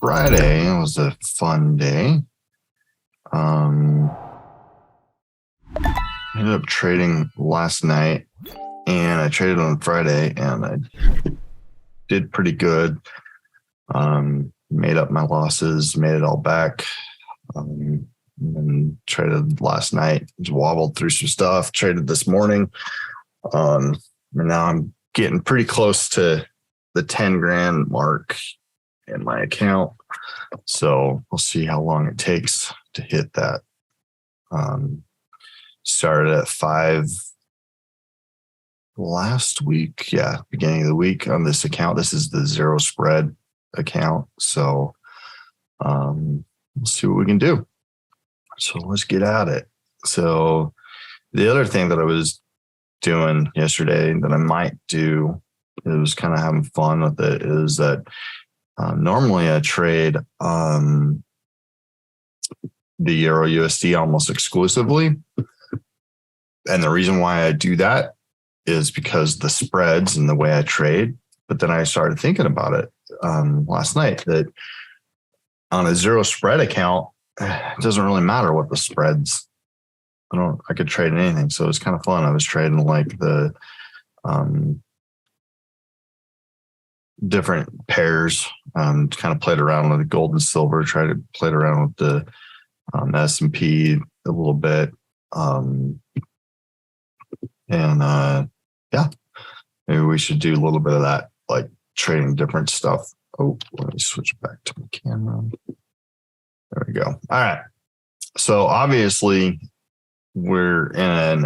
Friday was a fun day. Ended up trading last night, and I traded on Friday, and I did pretty good. Made up my losses, made it all back. And traded last night, just wobbled through some stuff, traded this morning. And now I'm getting pretty close to the 10 grand mark in my account. So we'll see how long it takes to hit that. Started at 5 last week. Yeah, beginning of the week on this account. This is the zero spread account. So we'll see what we can do. So let's get at it. So the other thing that I was doing yesterday that I might do, it was kind of having fun with it, is that normally I trade the Euro USD almost exclusively. And the reason why I do that is because the spreads and the way I trade. But then I started thinking about it last night that on a zero spread account, it doesn't really matter what the spreads. I could trade anything. So it's kind of fun. I was trading like the different pairs, kind of played around with the gold and silver, tried to play around with the S&P a little bit. Yeah, maybe we should do a little bit of that, like trading different stuff. Oh, let me switch back to my camera. There we go. All right. So obviously we're in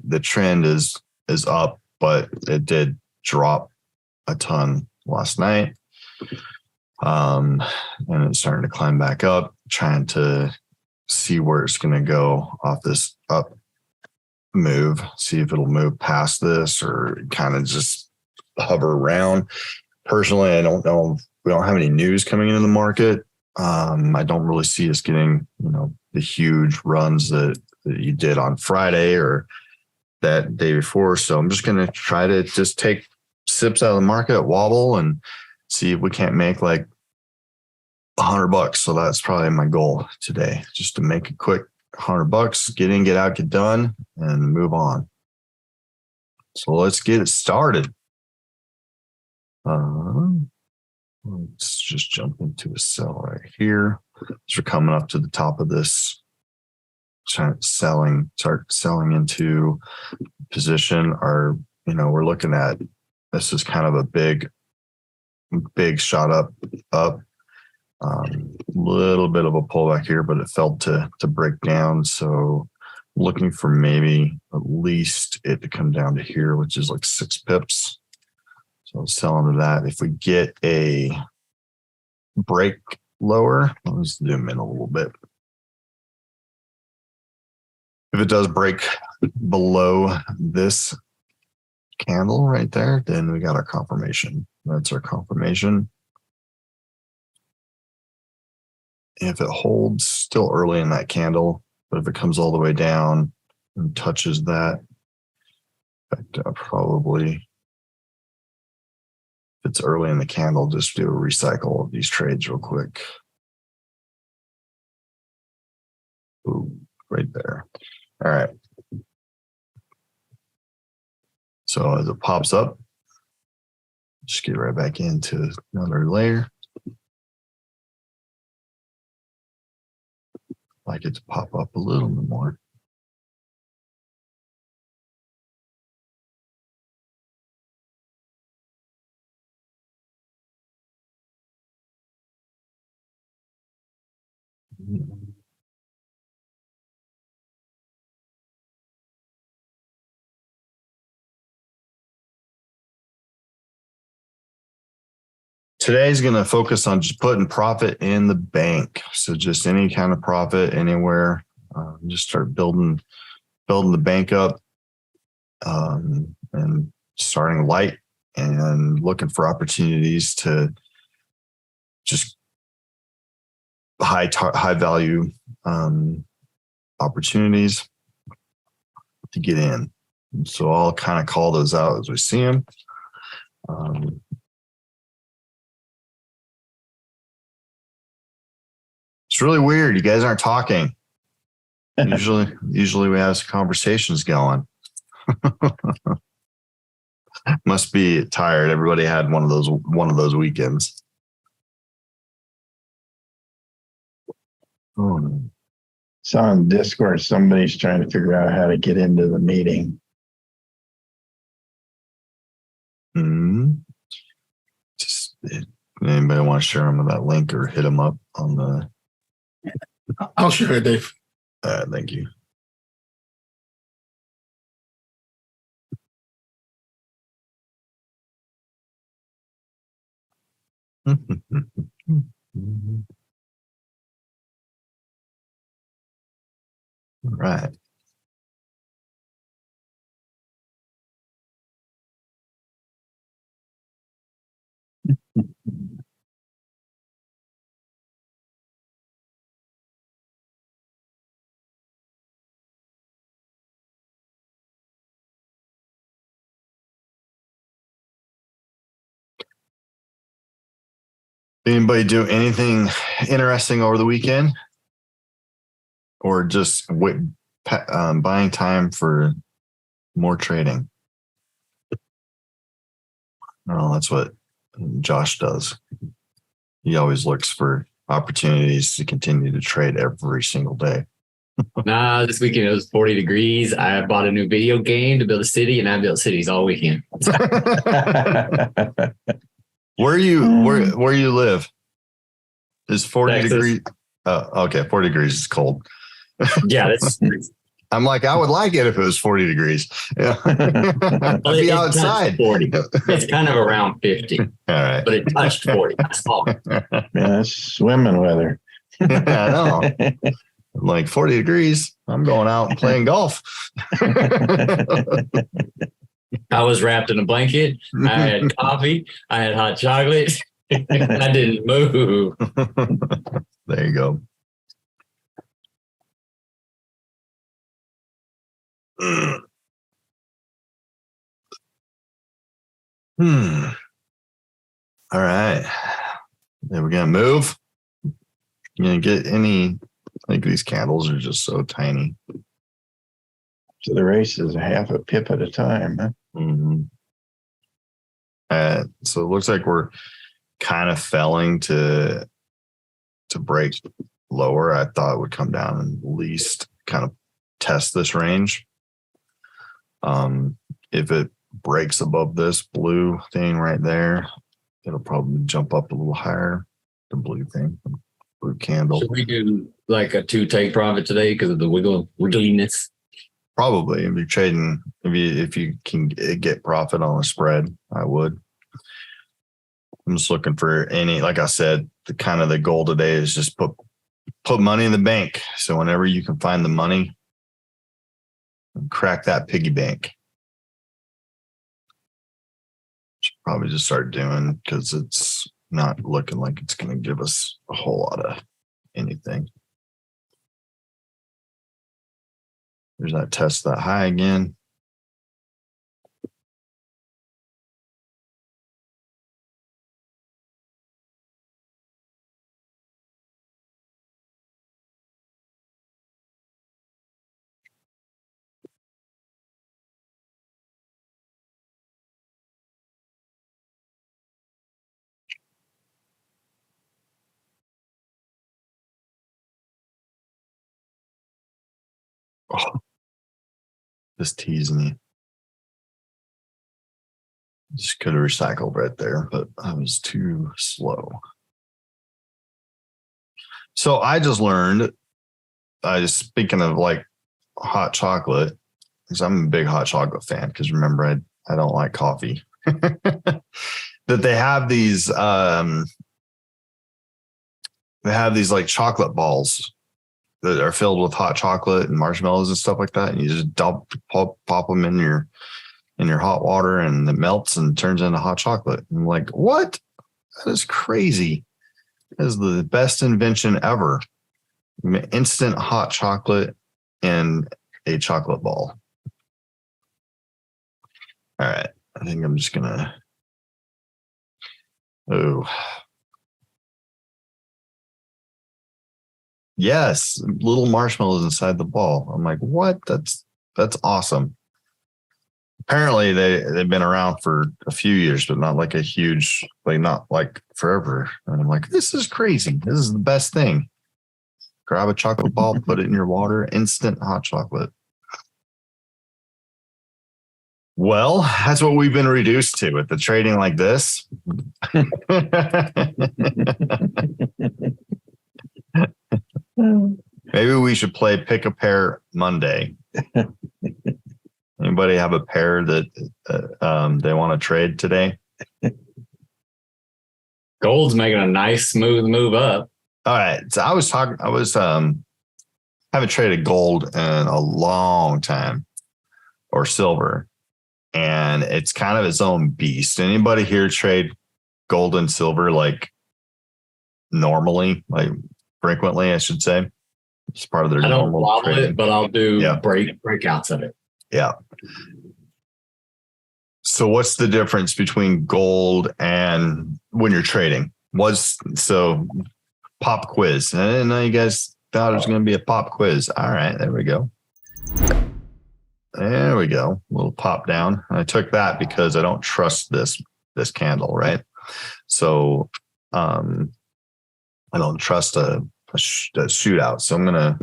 the trend is up, but it did drop a ton last night. And it's starting to climb back up, trying to see where it's going to go off this up move, see if it'll move past this or kind of just hover around. Personally, I don't know. We don't have any news coming into the market. I don't really see us getting, the huge runs that you did on Friday or that day before. So I'm just going to try to just take sips out of the market, wobble, and see if we can't make like $100. So that's probably my goal today, just to make a quick $100, get in, get out, get done, and move on. So let's get it started. Let's just jump into a sell right here. So we're coming up to the top of this, start selling into position. We're looking at, this is kind of a big shot up. Little bit of a pullback here, but it felt to break down. So looking for maybe at least it to come down to here, which is like 6 pips. So I'll sell into that. If we get a break lower, let's zoom in a little bit. If it does break below this candle right there, then we got our confirmation. That's our confirmation. If it holds, still early in that candle, but if it comes all the way down and touches that, probably, if it's early in the candle, just do a recycle of these trades real quick. Ooh, right there. All right. So as it pops up, just get right back into another layer. Like it to pop up a little bit more. Today's going to focus on just putting profit in the bank. So just any kind of profit anywhere, just start building the bank up, and starting light and looking for opportunities to just high value opportunities to get in. So I'll kind of call those out as we see them. It's really weird. You guys aren't talking. Usually we have some conversations going. Must be tired. Everybody had one of those weekends. Oh. So on Discord, somebody's trying to figure out how to get into the meeting. Just anybody want to share them with that link or hit them up on the? I'll share it, Dave. Thank you. All right. Anybody do anything interesting over the weekend, or just buying time for more trading? Oh, that's what Josh does. He always looks for opportunities to continue to trade every single day. Nah, this weekend it was 40 degrees. I bought a new video game to build a city, and I built cities all weekend. Where you live is 40 Texas. degrees. Okay, 40 degrees is cold. Yeah, that's. I'm like, I would like it if it was 40 degrees. Yeah. I'd be outside. 40. It's kind of around 50. All right. But it touched 40. That's all. Yeah, it's swimming weather. Yeah, I know. Like 40 degrees. I'm going out and playing golf. I was wrapped in a blanket. I had coffee. I had hot chocolate. I didn't move. There you go. All right. Then we're going to move. You going to get any, like these candles are just so tiny. So the race is a half a pip at a time, huh? Mm-hmm. So it looks like we're kind of failing to break lower. I thought it would come down and at least kind of test this range. If it breaks above this blue thing right there, it'll probably jump up a little higher. The blue thing, blue candle. Should we do like a 2 take profit today because of the wiggliness? Probably if you're trading, if you can get profit on a spread, I would. I'm just looking for any, like I said, the goal today is just put money in the bank. So whenever you can find the money, crack that piggy bank. Should probably just start doing, because it's not looking like it's going to give us a whole lot of anything. There's that test, that high again. Oh, just teasing me. Just could have recycled right there, but I was too slow. So I just learned, speaking of like hot chocolate, because I'm a big hot chocolate fan, because remember, I don't like coffee, that they have these like chocolate balls that are filled with hot chocolate and marshmallows and stuff like that. And you just pop them in your hot water, and it melts and turns into hot chocolate. And I'm like, what? That is crazy. That is the best invention ever. Instant hot chocolate and a chocolate ball. All right. I think I'm just gonna. Oh. Yes, little marshmallows inside the ball. I'm like, what? That's awesome. Apparently they've been around for a few years, but not like a huge, like not like forever. And I'm like, this is crazy. This is the best thing. Grab a chocolate ball, put it in your water, instant hot chocolate. Well, that's what we've been reduced to with the trading like this. Maybe we should play pick a pair Monday. Anybody have a pair that they want to trade today? Gold's making a nice smooth move up. All right. So I haven't traded gold in a long time, or silver. And it's kind of its own beast. Anybody here trade gold and silver like normally, like frequently, I should say? It's part of their normal wobble trading. it, but I'll do breakouts of it. Yeah. So what's the difference between gold and when you're trading? Pop quiz. I didn't know you guys thought it was going to be a pop quiz. All right, there we go. There we go. A little pop down. I took that because I don't trust this candle, right? So I don't trust a shootout. So I'm going to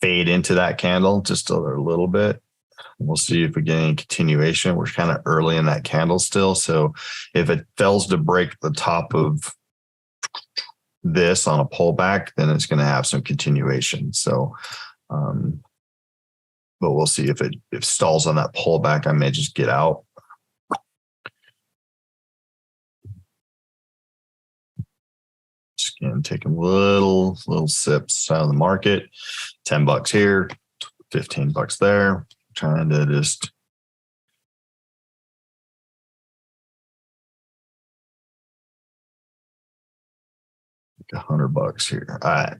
fade into that candle just a little bit. We'll see if we get any continuation. We're kind of early in that candle still. So if it fails to break the top of this on a pullback, then it's going to have some continuation. So, but we'll see if it stalls on that pullback. I may just get out. Just again, taking little sips out of the market. $10 here, $15 there. Trying to just $100 here. All right.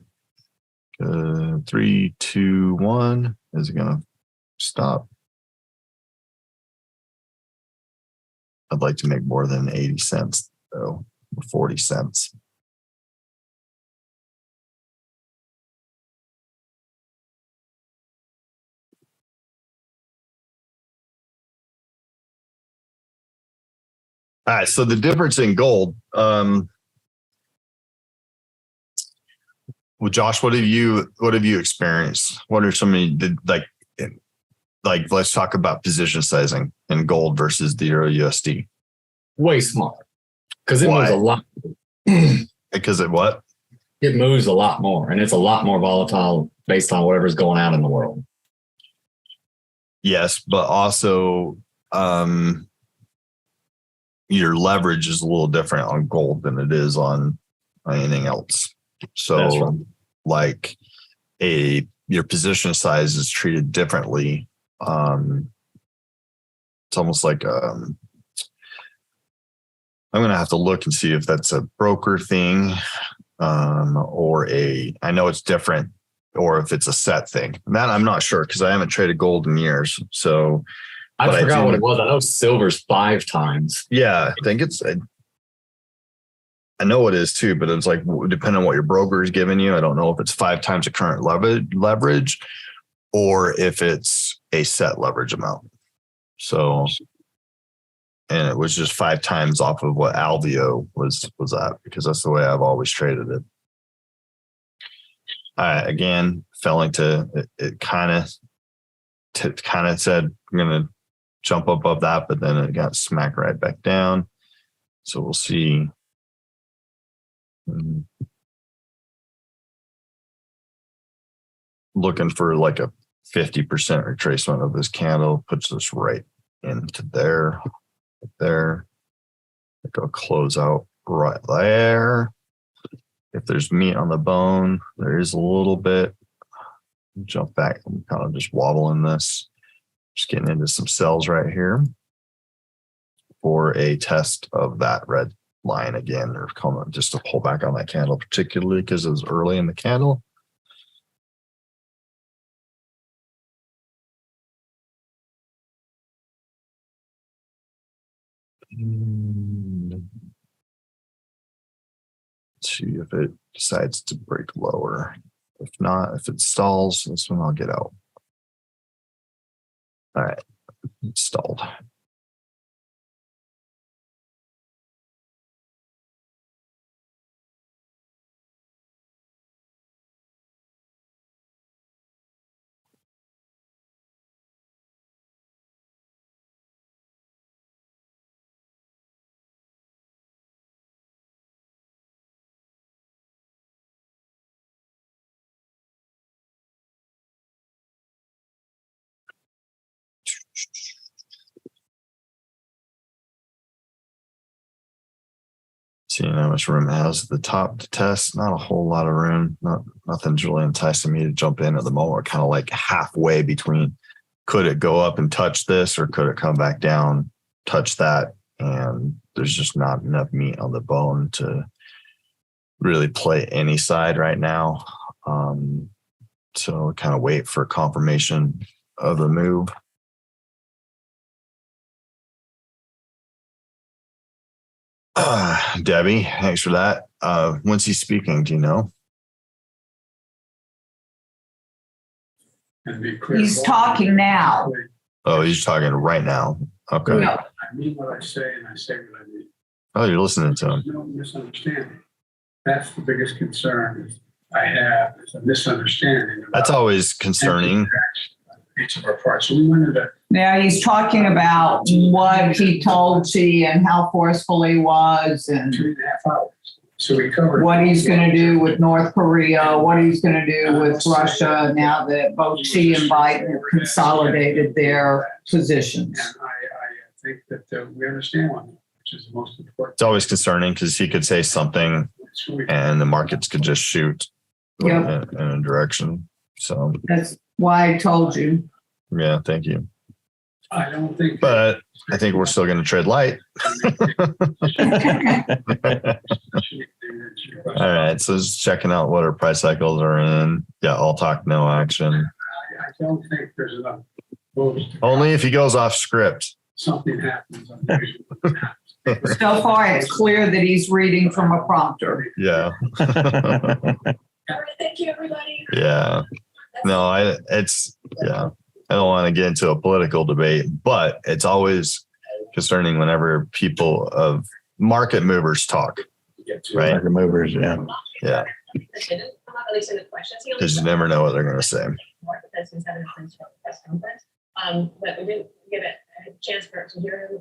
3, 2, 1. Is it going to stop? I'd like to make more than 80 cents, though, or 40 cents. All right. So the difference in gold, well, Josh, what have you experienced? What are some of the like let's talk about position sizing in gold versus the Euro USD. Way smaller. Because it moves a lot. Because it what? It moves a lot more, and it's a lot more volatile based on whatever's going on in the world. Yes, but also your leverage is a little different on gold than it is on anything else. So like your position size is treated differently. It's almost like I'm going to have to look and see if that's a broker thing or I know it's different, or if it's a set thing. That I'm not sure because I haven't traded gold in years. So I forgot what it was. I know silver's 5 times. Yeah, I think I know it is too, but it's like depending on what your broker is giving you. I don't know if it's 5 times the current leverage or if it's a set leverage amount. So, and it was just 5 times off of what Alveo was at, because that's the way I've always traded it. Again, fell into it. Kind of said I'm going to jump above that, but then it got smacked right back down. So we'll see. Looking for like a 50% retracement of this candle, puts us right into there. Go close out right there. If there's meat on the bone, there is a little bit. Jump back. I'm kind of just wobbling this. Just getting into some sells right here for a test of that red line again, or come just to pull back on that candle, particularly because it was early in the candle. Let's see if it decides to break lower. If not, if it stalls, this one I'll get out. All right, it's stalled. Seeing how much room it has at the top to test. Not a whole lot of room. Nothing's really enticing me to jump in at the moment. We're kind of like halfway between could it go up and touch this or could it come back down, touch that? And there's just not enough meat on the bone to really play any side right now. So kind of wait for confirmation of the move. Debbie, thanks for that. When's he speaking? Do you know? And be clear. He's talking now. Oh, he's talking right now. Okay. Yeah. I mean what I say and I say what I mean. Oh, you're listening to him. There's no misunderstanding. That's the biggest concern I have, is a misunderstanding. about That's always concerning. each of our parts. So we went into Now he's talking about what he told Chi and how forceful he was and 2.5 hours. So we covered what he's going to do with North Korea, what he's going to do with Russia now that both Chi and Biden have consolidated their positions. And I think that we understand one, which is the most important. It's always concerning because he could say something So we- and the markets could just shoot Yep. in a direction. So, That's why I told you. yeah, thank you. I don't think. But I think we're still going to trade light. All right. So just checking out what our price cycles are in. Yeah, all talk, no action. I don't think there's enough moves. to Only if he goes off script. something happens. unusual happens. So far, it's clear that he's reading from a prompter. Yeah. All right, thank you, everybody. Yeah. No, I don't want to get into a political debate, but it's always concerning whenever people of market movers talk, right? Market movers, yeah. Yeah. Because you never know what they're going to say. But we didn't get a chance for it to hear him.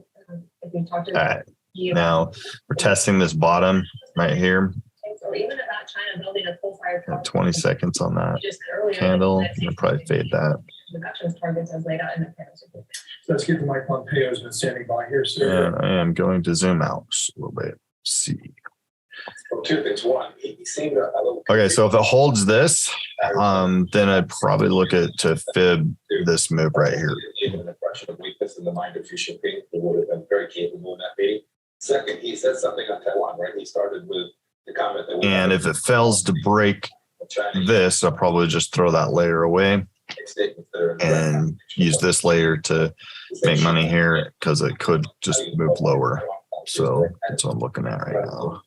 If we talked to All right. Now we're testing this bottom right here. So even about China building a coal-fired power 20 seconds on that you just said earlier, candle. that You'll probably fade that. reductions targets as laid out in the Paris Agreement. Let's get to Mike Pompeo's been standing by here, sir. And I am going to zoom out just a little bit. See. Well, two things. One, he seemed a little. Okay, so if it holds this, then I'd probably look at to fib this move right here. Even an impression of weakness in the mind of Xi Jinping, who would have been very capable in that meeting. Second, he said something on Taiwan, right? He started with the comment that. And if it fails to break this, I'll probably just throw that layer away and use this layer to make money here because it could just move lower. So that's what I'm looking at right now.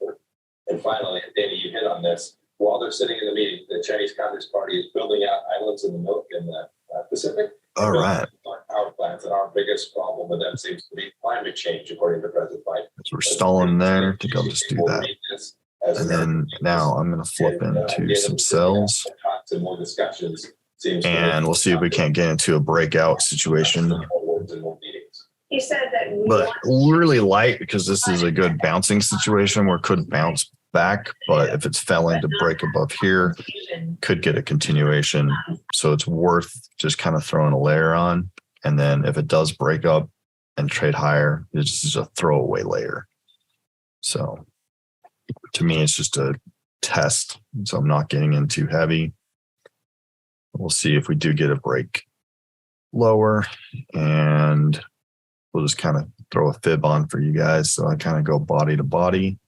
And finally, Danny, you hit on this. While they're sitting in the meeting, the Chinese Communist Party is building out islands in the Pacific. All right. Power plants, and our biggest problem with them seems to be climate change, according to President Biden. So we're stalling there. I think I'll just do that. And then now I'm going to flip into some cells and we'll see if we can't get into a breakout situation. He said that. But really light because this is a good bouncing situation where it could bounce back. But if it's failing to break above here, could get a continuation. So it's worth just kind of throwing a layer on. And then if it does break up and trade higher, it's just a throwaway layer. So to me, it's just a test. So I'm not getting in too heavy. We'll see if we do get a break lower, and we'll just kind of throw a fib on for you guys. So I kind of go body to body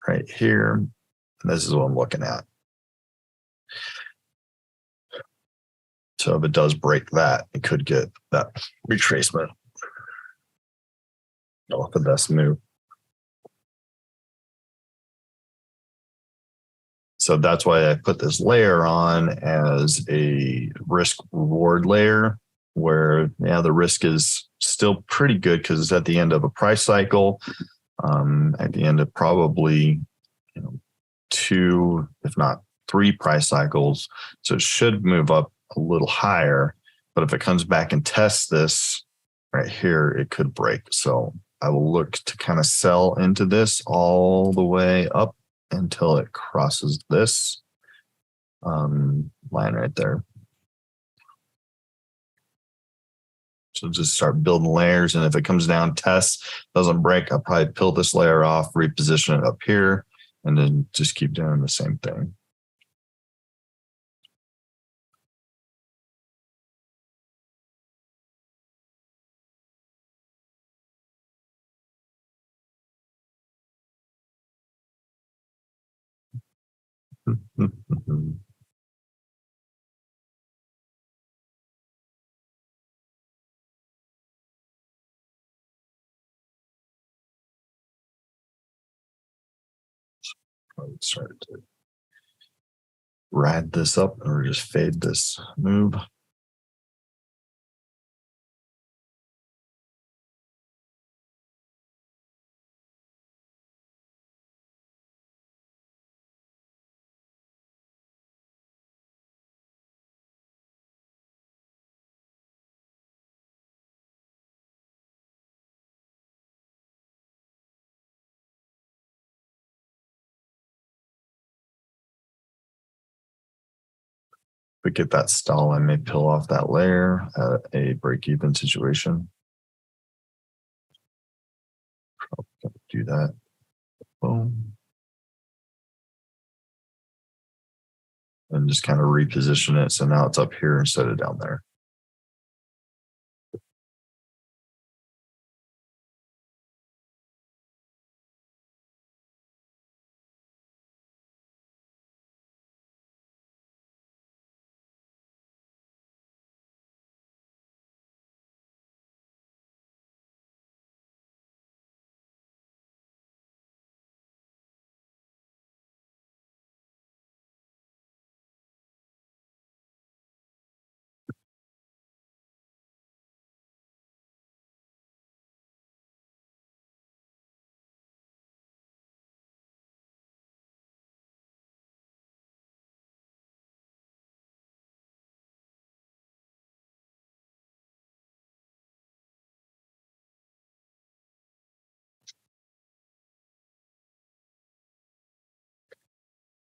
right here. And this is what I'm looking at. So if it does break that, it could get that retracement off the best move. So that's why I put this layer on as a risk reward layer where, yeah, the risk is still pretty good because it's at the end of a price cycle, at the end of probably, 2, if not 3 price cycles. So it should move up a little higher, but if it comes back and tests this right here, it could break. So I will look to kind of sell into this all the way up until it crosses this line right there. So just start building layers. And if it comes down, tests, doesn't break, I'll probably peel this layer off, reposition it up here, and then just keep doing the same thing. Start to ride this up or just fade this move. We get that stall, I may peel off that layer at a break-even situation. Probably gonna do that. Boom. And just kind of reposition it. So now it's up here instead of down there.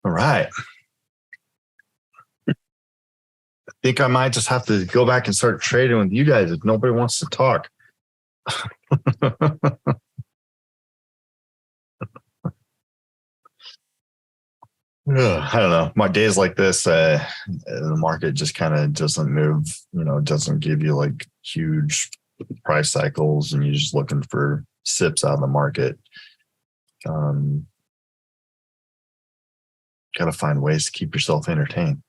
All right. I think I might just have to go back and start trading with you guys if nobody wants to talk. I don't know. My days like this, the market just kind of doesn't move, doesn't give you like huge price cycles and you're just looking for sips out of the market. Got to find ways to keep yourself entertained.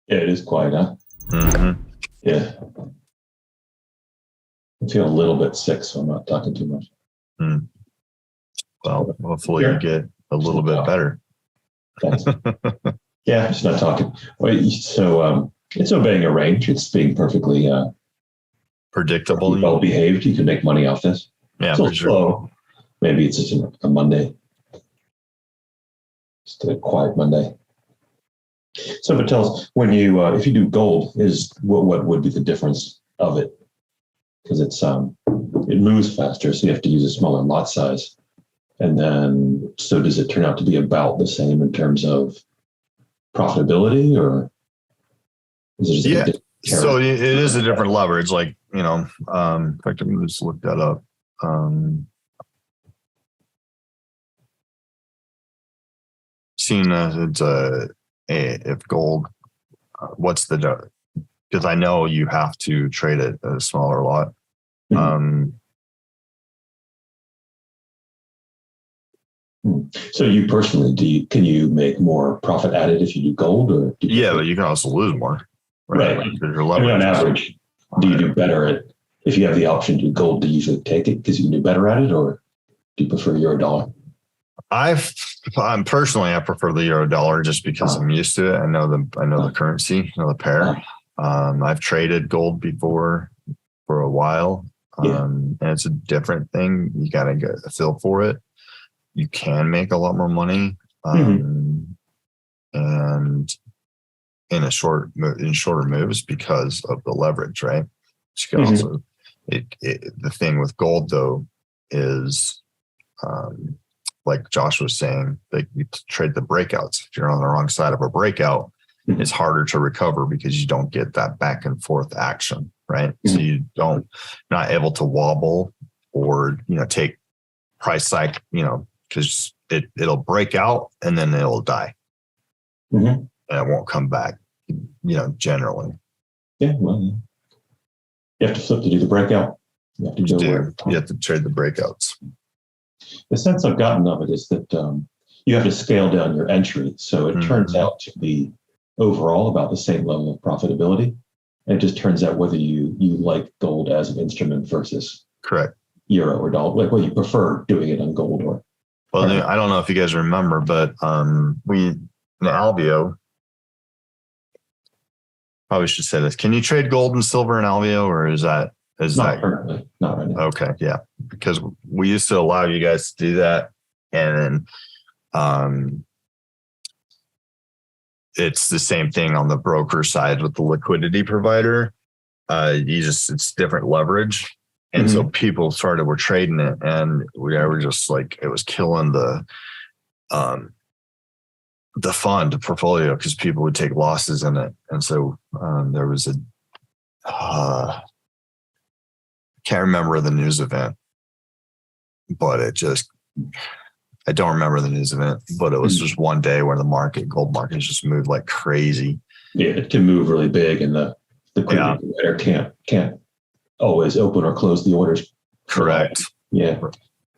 Yeah, it is quiet, huh? Mm-hmm. Yeah. I feel a little bit sick, so I'm not talking too much. Mm. Well, hopefully you get a little bit better. Thanks. Yeah, just not talking. So it's obeying a range. It's being perfectly predictable. Well behaved. You can make money off this. Yeah, so for sure. Slow. Maybe it's just a Monday. Just a quiet Monday. So, but tell us, when you if you do gold, is what would be the difference of it? Because it's it moves faster, so you have to use a smaller lot size. And then, so does it turn out to be about the same in terms of profitability, or is it just so it is a different leverage. Like, in fact, I'm going to just look that up. Seeing it's if gold, what's the, because I know you have to trade it at a smaller lot. So you personally, can you make more profit at it if you do gold, or but you can also lose more. Right. On average, do you do better at, if you have the option to do gold, do you usually take it because you can do better at it, or do you prefer $1? I'm personally, I prefer the euro dollar just because I'm used to it. I know the currency, I know the pair. I've traded gold before for a while. And it's a different thing. You got to get a feel for it. You can make a lot more money. And in shorter moves because of the leverage, right? You can also, the thing with gold though is, like Josh was saying, that you trade the breakouts. If you're on the wrong side of a breakout, it's harder to recover because you don't get that back and forth action, right? So you not able to wobble or, take price cycle, because it'll break out and then it'll die. And it won't come back, generally. Yeah, well, you have to flip to do the breakout. You have to trade the breakouts. The sense I've gotten of it is that you have to scale down your entry. So it turns out to be overall about the same level of profitability. And it just turns out whether you like gold as an instrument versus correct euro or dollar, like you prefer doing it on gold or. Well, I don't know if you guys remember, but in Alveo, probably should say this. Can you trade gold and silver in Alveo, or is that currently, not right now? Okay, yeah, because we used to allow you guys to do that, and then it's the same thing on the broker side with the liquidity provider. It's different leverage. And so people were trading it, and we were just like, it was killing the fund portfolio because people would take losses in it. And so there was can't remember the news event, but I don't remember the news event, but it was just one day where the gold market just moved like crazy. Yeah, it can move really big, and the liquidity provider can't always open or close the orders. Correct. Yeah.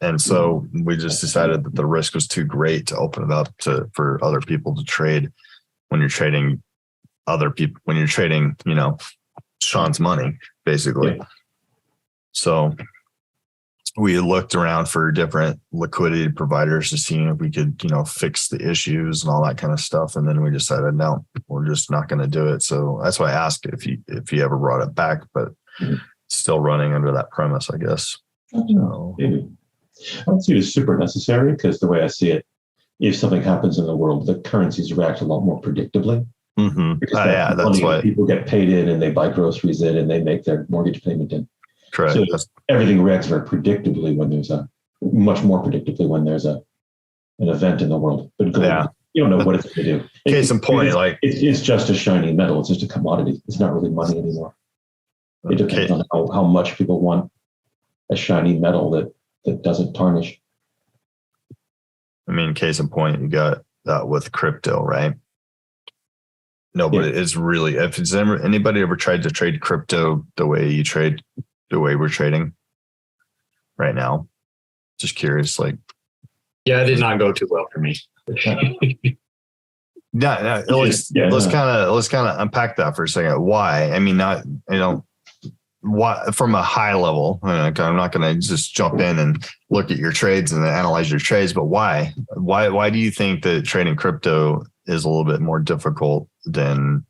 And so we just decided that the risk was too great to open it up for other people to trade when you're trading Sean's money, basically. Yeah. So we looked around for different liquidity providers to see if we could, fix the issues and all that kind of stuff. And then we decided, no, we're just not going to do it. So that's why I asked if you ever brought it back, but still running under that premise, I guess. So, maybe. I don't see it as super necessary because the way I see it, if something happens in the world, the currencies react a lot more predictably. That's why people get paid in and they buy groceries in and they make their mortgage payment in. Correct. So everything reacts very predictably much more predictably when there's an event in the world. But gold, you don't know what it's going to do. Case in point, it's just a shiny metal. It's just a commodity. It's not really money anymore. It depends on how much people want a shiny metal that doesn't tarnish. I mean, case in point, you got that with crypto, right? Nobody is really, if it's anybody ever tried to trade crypto the way we're trading right now, just curious, it did not go too well for me. Let's kind of unpack that for a second. Why? I mean, why, from a high level, I'm not going to just jump in and look at your trades and analyze your trades, but why do you think that trading crypto is a little bit more difficult than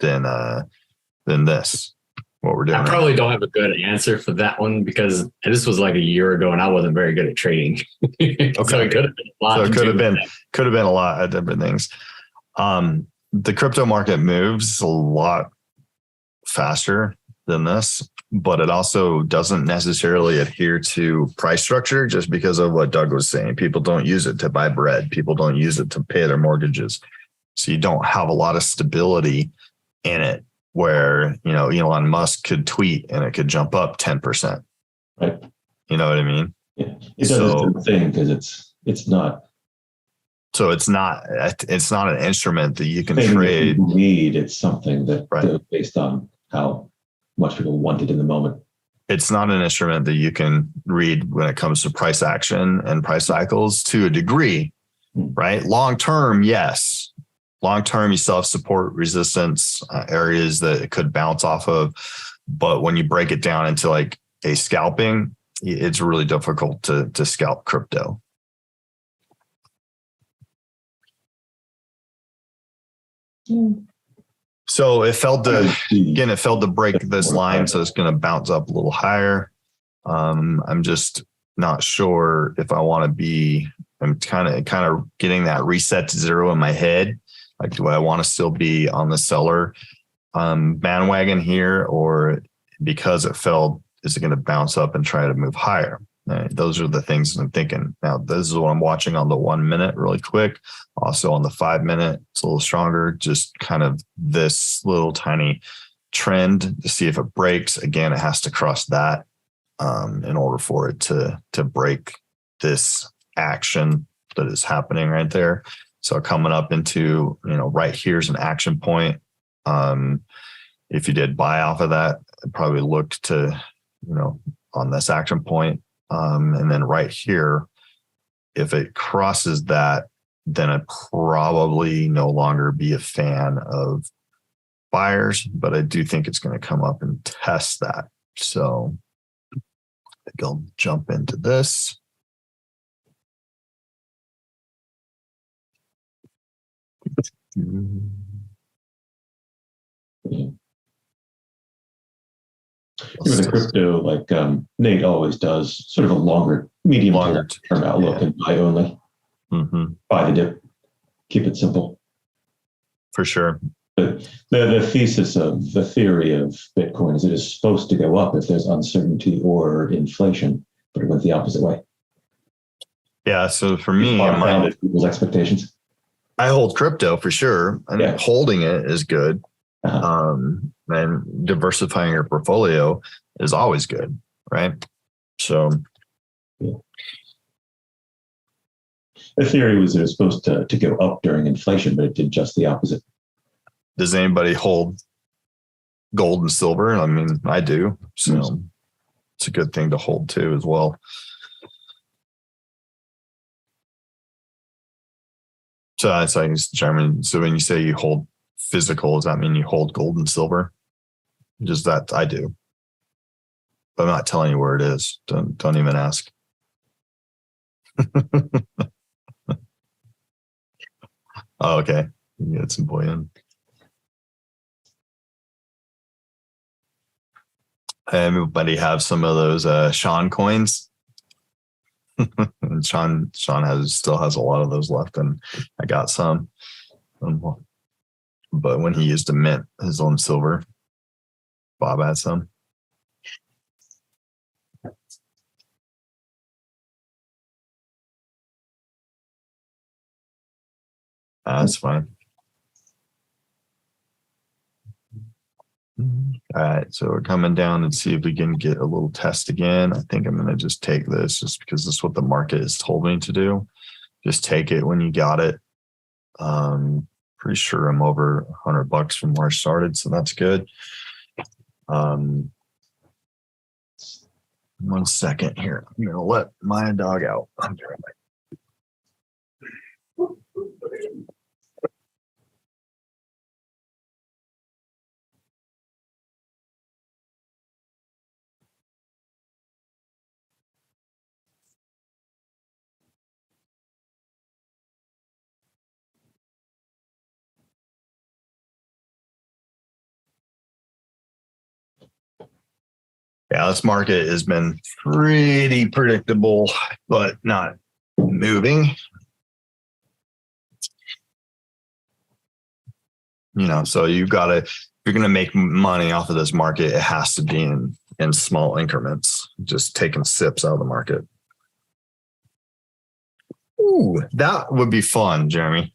this, what we're doing? I probably don't have a good answer for that one because this was like a year ago and I wasn't very good at trading. Okay. So it could have been a lot. So it could have been a lot of different things. The crypto market moves a lot faster than this, but it also doesn't necessarily adhere to price structure just because of what Doug was saying. People don't use it to buy bread. People don't use it to pay their mortgages. So you don't have a lot of stability in it where, Elon Musk could tweet and it could jump up 10%. Right. You know what I mean? Yeah. It does the thing because it's not. So it's not an instrument that you can trade. It's something that based on how much people want it in the moment. It's not an instrument that you can read when it comes to price action and price cycles to a degree, right? Long term, yes. Long term, you still have support, resistance, areas that it could bounce off of. But when you break it down into like a scalping, it's really difficult to scalp crypto. So it failed to break this line, so it's going to bounce up a little higher. I'm just not sure if I want to be. I'm kind of getting that reset to zero in my head. Like, do I want to still be on the seller bandwagon here, or because it fell, is it going to bounce up and try to move higher? Those are the things I'm thinking. Now, this is what I'm watching on the 1 minute really quick. Also on the 5 minute, it's a little stronger. Just kind of this little tiny trend to see if it breaks. Again, it has to cross that in order for it to break this action that is happening right there. So coming up into, right here's an action point. If you did buy off of that, I'd probably look to, on this action point. And then right here, if it crosses that, then I'd probably no longer be a fan of buyers, but I do think it's going to come up and test that. So I think I'll jump into this. With the crypto, like Nate always does, sort of a medium term outlook and buy only. Buy the dip, keep it simple. For sure. But the thesis of the theory of Bitcoin is it is supposed to go up if there's uncertainty or inflation, but it went the opposite way. Yeah. So for me, people's expectations. I hold crypto for sure. I mean, holding it is good. And diversifying your portfolio is always good, right? So the theory was it was supposed to go up during inflation, but it did just the opposite. Does anybody hold gold and silver? I mean, I do. So it's a good thing to hold too as well. So that's like, Jeremy, so when you say you hold physical, does that mean you hold gold and silver? Just that I do. But I'm not telling you where it is. Don't even ask. Oh, okay. You get some bullion. Everybody have some of those Sean coins. And Sean still has a lot of those left, and I got some. But when he used to mint his own silver, Bob had some. That's fine. All right, so we're coming down and see if we can get a little test again. I think I'm going to just take this just because this is what the market has told me to do. Just take it when you got it. Pretty sure I'm over $100 from where I started, so that's good. 1 second here. I'm going to let my dog out. I'll be right back. Yeah, this market has been pretty predictable, but not moving. So you've got to, if you're going to make money off of this market, it has to be in small increments, just taking sips out of the market. Ooh, that would be fun, Jeremy.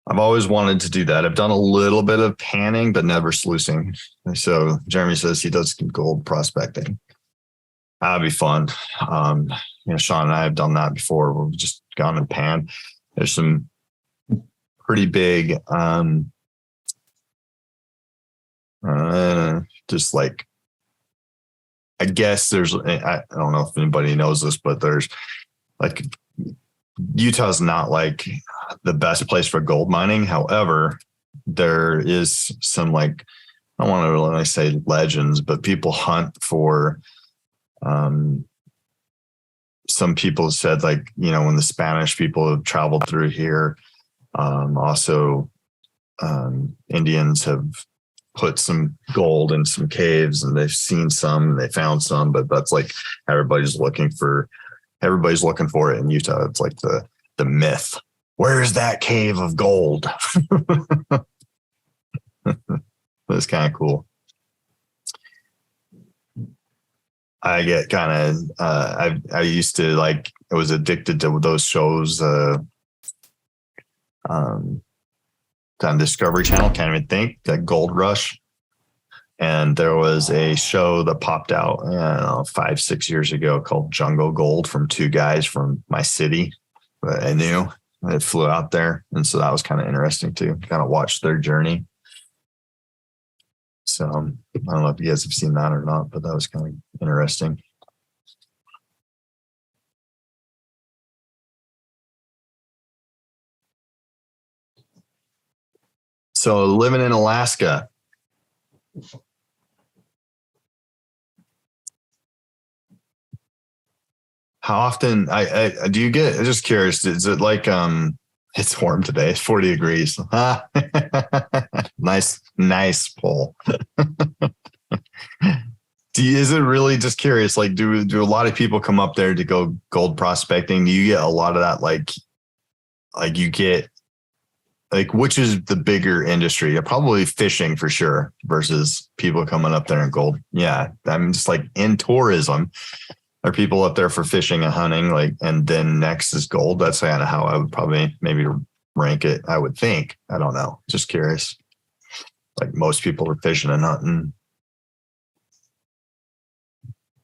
I've always wanted to do that. I've done a little bit of panning, but never sluicing. So Jeremy says he does gold prospecting. That'd be fun. Sean and I have done that before. We've just gone and panned. There's some pretty big, just like, I guess there's, I don't know if anybody knows this, but there's like, Utah's not like the best place for gold mining. However, there is some, like, I don't want to really say legends, but people hunt for, some people said, like, when the Spanish people have traveled through here, also Indians have put some gold in some caves, and they've seen some, they found some, but that's like everybody's looking for it in Utah. It's like the myth. Where's that cave of gold? That's kind of cool. I get kind of, I used to I was addicted to those shows on Discovery Channel, can't even think, that Gold Rush. And there was a show that popped out, I don't know, 5-6 years ago called Jungle Gold, from two guys from my city that I knew that flew out there. And so that was kind of interesting to kind of watch their journey. So I don't know if you guys have seen that or not, but that was kind of interesting. So living in Alaska. How often do you get, I'm just curious, is it like it's warm today, it's 40 degrees. nice poll. Is it really, just curious, like do a lot of people come up there to go gold prospecting? Do you get a lot of that, like you get, like, which is the bigger industry? Probably fishing for sure versus people coming up there and gold. Yeah. I mean, just like in tourism, are people up there for fishing and hunting, like, and then next is gold? That's kind of how I would probably maybe rank it, I would think. I don't know. Just curious. Like most people are fishing and hunting.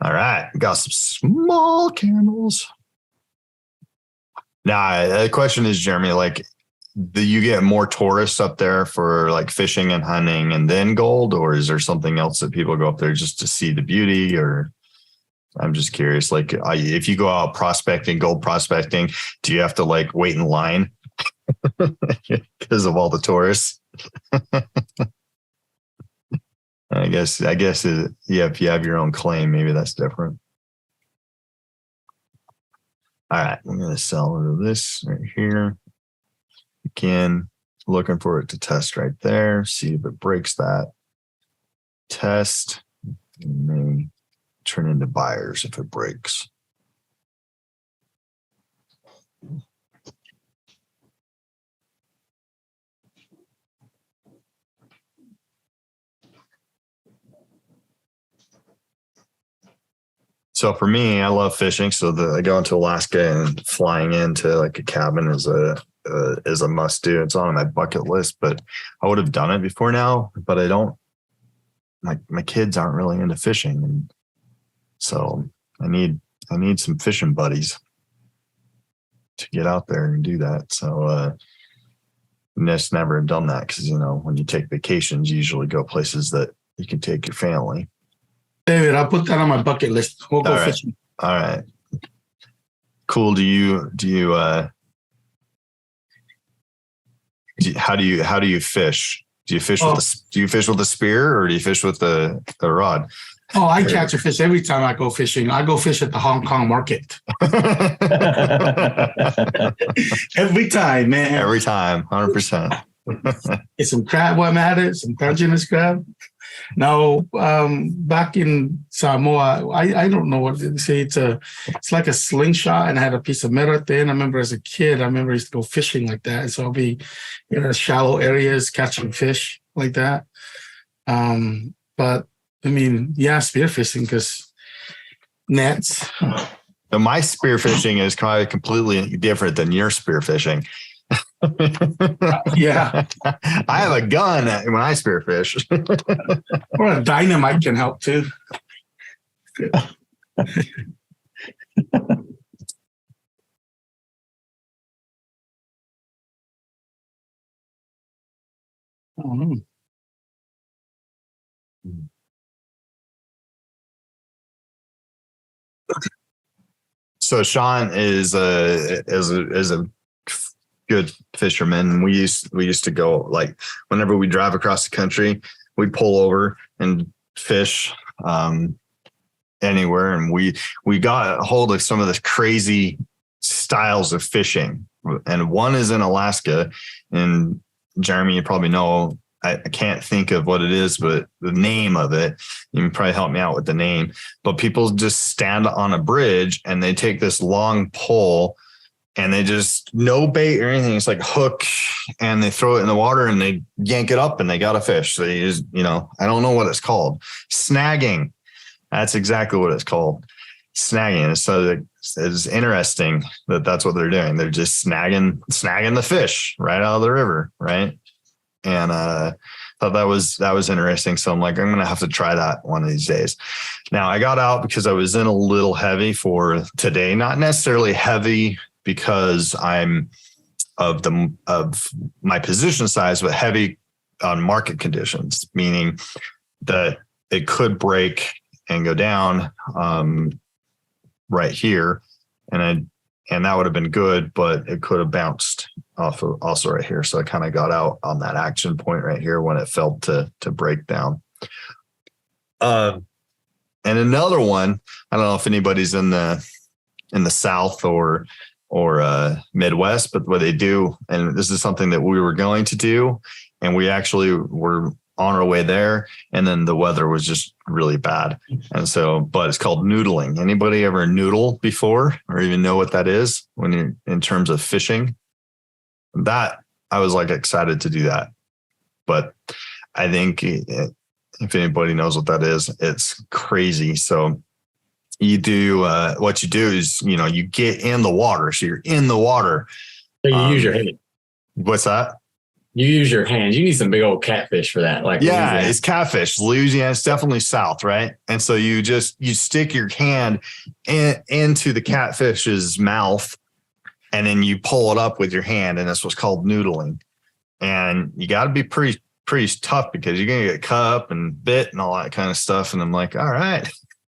All right. Got some small candles. Now, the question is, Jeremy, like, do you get more tourists up there for like fishing and hunting and then gold, or is there something else that people go up there just to see the beauty? Or I'm just curious, like, if you go out prospecting, gold prospecting, do you have to like wait in line because of all the tourists? I guess if you have your own claim, maybe that's different. All right, I'm going to sell this right here. Again, looking for it to test right there. See if it breaks that test. It may turn into buyers if it breaks. So for me, I love fishing. So I go into Alaska, and flying into like a cabin is a must do. It's on my bucket list, but I would have done it before now, but I don't. My kids aren't really into fishing, and so I need some fishing buddies to get out there and do that. So just never have done that, because when you take vacations, you usually go places that you can take your family. David, I'll put that on my bucket list. We'll go fishing. All right. Cool. How do you fish? Do you fish with a spear, or do you fish with the rod? Oh, I catch a fish every time I go fishing. I go fish at the Hong Kong market. Every time, man. Every time, 100%. Get some crab while I'm at it, some Dungeness crab. No, back in Samoa, I don't know what to say. It's like a slingshot, and I had a piece of metal at the end. I remember as a kid, I used to go fishing like that. So I'll be in shallow areas catching fish like that. But I mean, yeah, spearfishing, because nets. So my spearfishing is kind of completely different than your spearfishing. Yeah. I have a gun when I spearfish. Or a dynamite can help too. So Sean is a good fisherman. We used to go, like, whenever we drive across the country, we'd pull over and fish anywhere. And we got a hold of some of the crazy styles of fishing. And one is in Alaska, and Jeremy, you probably know. I can't think of what it is, but the name of it, you can probably help me out with the name. But people just stand on a bridge and they take this long pole and they just no bait or anything. It's like hook and they throw it in the water and they yank it up and they got a fish. So you just, I don't know what it's called. Snagging. That's exactly what it's called. Snagging. So it's interesting that that's what they're doing. They're just snagging the fish right out of the river. Right. And thought that was interesting. So I'm like, I'm going to have to try that one of these days. Now I got out because I was in a little heavy for today, not necessarily heavy because I'm of my position size, but heavy on market conditions, meaning that it could break and go down right here. And that would have been good, but it could have bounced off of also right here. So I kind of got out on that action point right here when it felt to break down. And another one, I don't know if anybody's in the South or Midwest, but what they do, and this is something that we were going to do, and we actually were on our way there, and then the weather was just really bad. And so, but it's called noodling. Anybody ever noodle before or even know what that is when you're in terms of fishing? That I was like excited to do that. But I think if anybody knows what that is, it's crazy. So you do what you do is, you get in the water. So you're in the water. So you use your hand. What's that? You use your hands. You need some big old catfish for that. Like Louisiana. It's catfish. Louisiana, it's definitely South, right? And so you stick your hand into the catfish's mouth, and then you pull it up with your hand, and that's what's called noodling. And you got to be pretty tough because you're gonna get cut up and bit and all that kind of stuff. And I'm like, all right.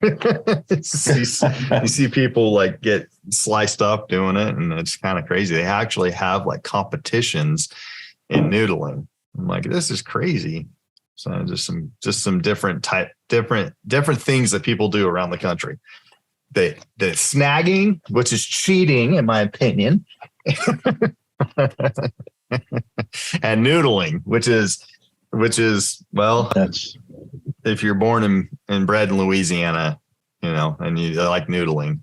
you see people like get sliced up doing it, and it's kind of crazy. They actually have like competitions in noodling. I'm like, this is crazy. So just some different things that people do around the country. The snagging, which is cheating in my opinion, and noodling, which is well, That's if you're born and bred in Louisiana, and you like noodling.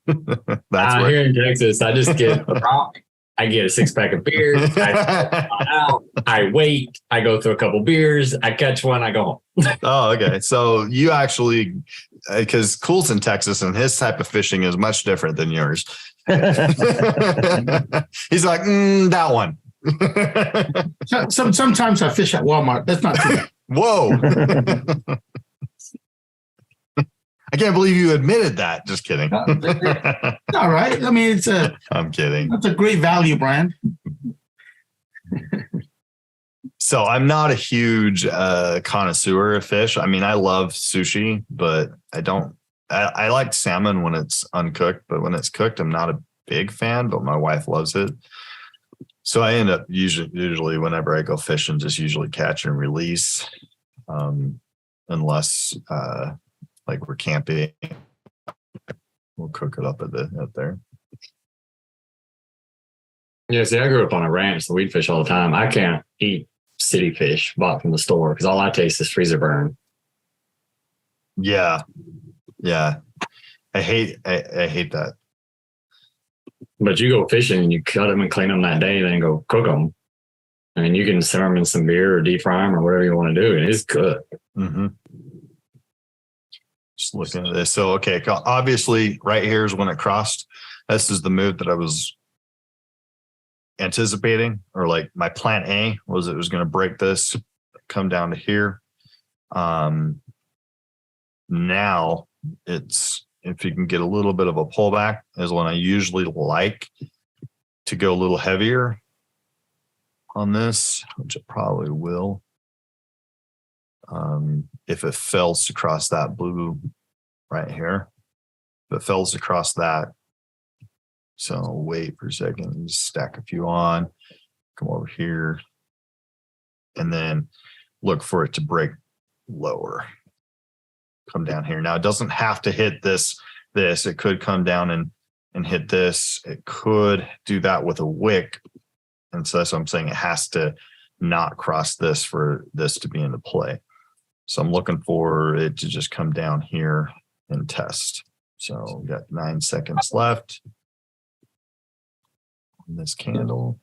That's where here in Texas, I just get a rock. I get a 6-pack of beer. I wait. I go through a couple beers. I catch one. I go home. Oh, okay. So you actually, because Cool's in Texas and his type of fishing is much different than yours. He's like, that one. Sometimes I fish at Walmart. That's not true. Whoa. I can't believe you admitted that. Just kidding. All right. I mean, I'm kidding. That's a great value brand. So I'm not a huge connoisseur of fish. I mean, I love sushi, but I like salmon when it's uncooked, but when it's cooked, I'm not a big fan, but my wife loves it. So I end up usually whenever I go fishing, just usually catch and release, unless like we're camping, we'll cook it up out there. Yeah, see, I grew up on a ranch, so we'd fish all the time. I can't eat city fish bought from the store because all I taste is freezer burn. Yeah. I hate that. But you go fishing and you cut them and clean them that day, then go cook them. I mean, you can simmer them in some beer or deep fry them or whatever you want to do, and it's good. Mm-hmm. Just looking at this. So, okay, obviously right here is when it crossed. This is the move that I was anticipating, or like my plan A was it was going to break this, come down to here. Now it's, if you can get a little bit of a pullback is when I usually like to go a little heavier on this, which it probably will. If it fails to cross that blue right here, if it fails to cross that, so I'll wait for a second, just stack a few on, come over here, and then look for it to break lower. Come down here. Now it doesn't have to hit this. It could come down and hit this. It could do that with a wick, And so that's what I'm saying. It has to not cross this for this to be into play. So I'm looking for it to just come down here and test. So we got 9 seconds left on this candle.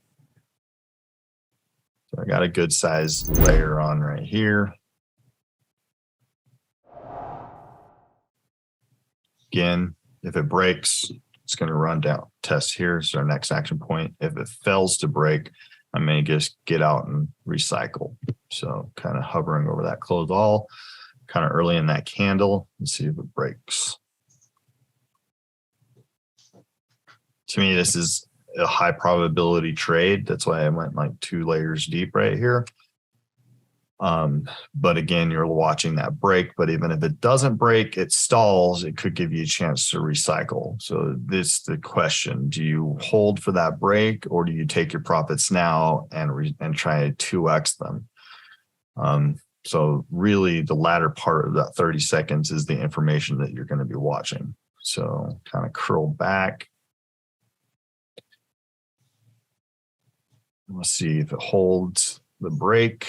So I got a good size layer on right here. Again, if it breaks, it's going to run down. Test here is our next action point. If it fails to break, I may just get out and recycle. So kind of hovering over that close all, kind of early in that candle, and see if it breaks. To me, this is a high probability trade. That's why I went like 2 layers deep right here. But again, you're watching that break, but even if it doesn't break, it stalls, it could give you a chance to recycle. So this is the question. Do you hold for that break, or do you take your profits now and try to 2x them? So really the latter part of that 30 seconds is the information that you're going to be watching. So kind of curl back. Let's see if it holds the break.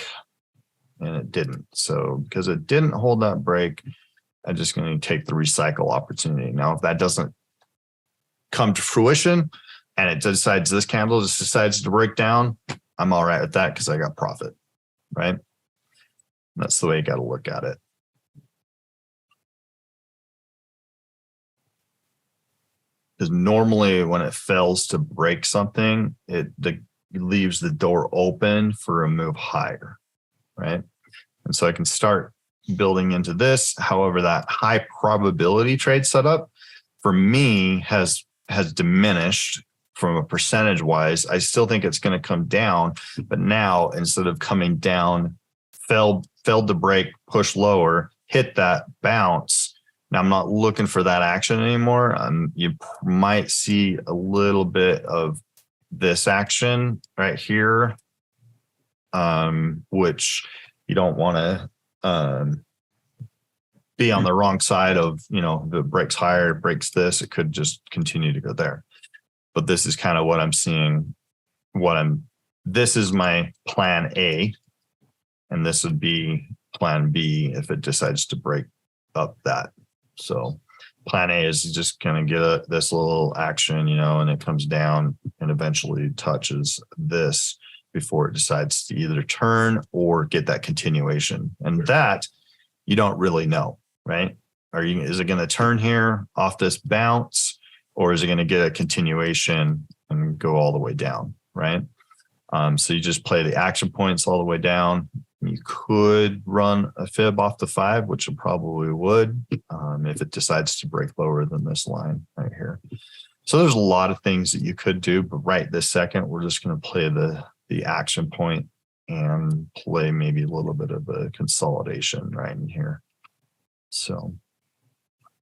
And it didn't. So because it didn't hold that break, I'm just going to take the recycle opportunity. Now, if that doesn't come to fruition and it decides, this candle just decides to break down, I'm all right with that because I got profit, right? That's the way you got to look at it. Because normally when it fails to break something, it leaves the door open for a move higher. Right. And so I can start building into this. However, that high probability trade setup for me has diminished from a percentage wise. I still think it's going to come down, but now instead of coming down, failed to break, push lower, hit that bounce. Now I'm not looking for that action anymore. You might see a little bit of this action right here. Which you don't want to be on the wrong side of, if it breaks higher, it breaks this, it could just continue to go there. But this is kind of what I'm seeing. This is my plan A, and this would be plan B if it decides to break up that. So plan A is just kind of get this little action, and it comes down and eventually touches this before it decides to either turn or get that continuation. And that you don't really know, right? Is it going to turn here off this bounce, or is it going to get a continuation and go all the way down, right? So you just play the action points all the way down. You could run a fib off the 5, which it probably would, if it decides to break lower than this line right here. So there's a lot of things that you could do, but right this second, we're just going to play the action point and play maybe a little bit of a consolidation right in here. So